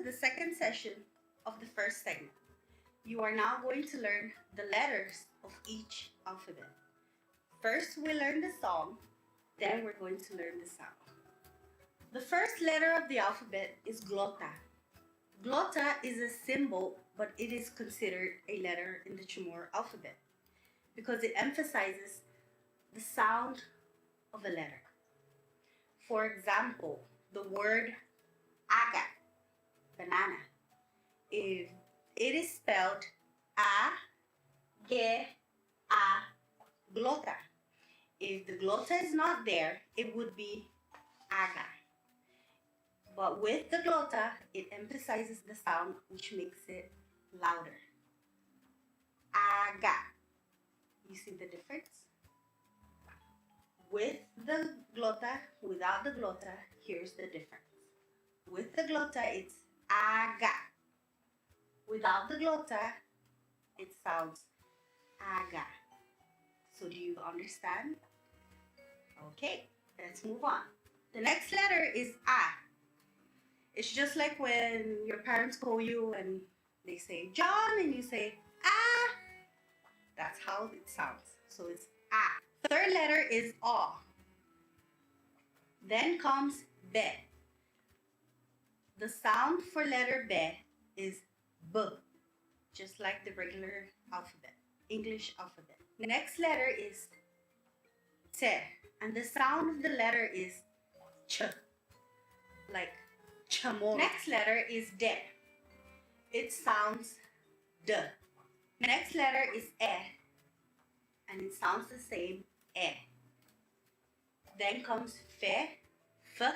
the second session of the first segment. You are now going to learn the letters of each alphabet. First, we learn the song, then we're going to learn the sound. The first letter of the alphabet is glota. Glota is a symbol, but it is considered a letter in the Chamorro alphabet because it emphasizes the sound of a letter. For example, the word aga, banana. If it is spelled a-ge-a glota. If the glota is not there, it would be aga. But with the glota, it emphasizes the sound, which makes it louder. Aga. You see the difference? With the glota, without the glota, here's the difference. With the glota, it's aga. Without the glota, it sounds aga. So do you understand? Okay, let's move on. The next letter is a. It's just like when your parents call you and they say John and you say ah. That's how it sounds. So it's a. Third letter is o. Then comes be. The sound for letter be is b, just like the regular alphabet, English alphabet. Next letter is te, and the sound of the letter is ch, like chamorro. Next letter is de. It sounds d. Next letter is e, and it sounds the same, e. Then comes fe, f,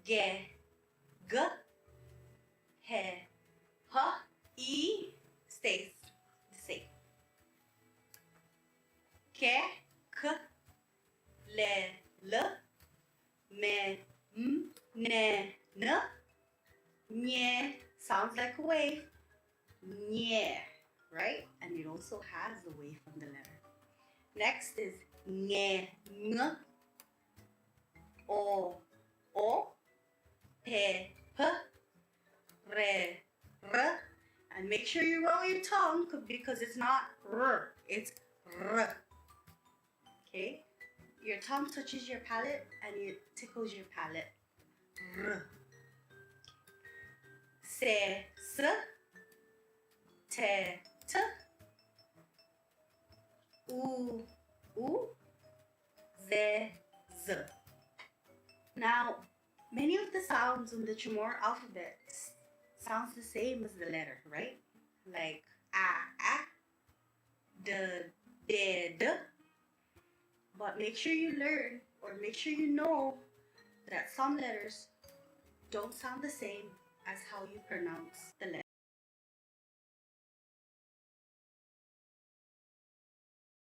ge, g, he, e stays the same. Ke, k, le, me, ne, nye sounds like a wave, nye, right? And it also has the wave from the letter. Next is nge, ng, o, pe, re, r. And make sure you roll your tongue because it's not r, it's r. Okay? Your tongue touches your palate and it tickles your palate. R. Se, s, te, t, u, ze, z. Now, many of the sounds in the Chamorro alphabet sounds the same as the letter, right? Like a, d, de, d. But make sure you learn or make sure you know that some letters don't sound the same as how you pronounce the letter.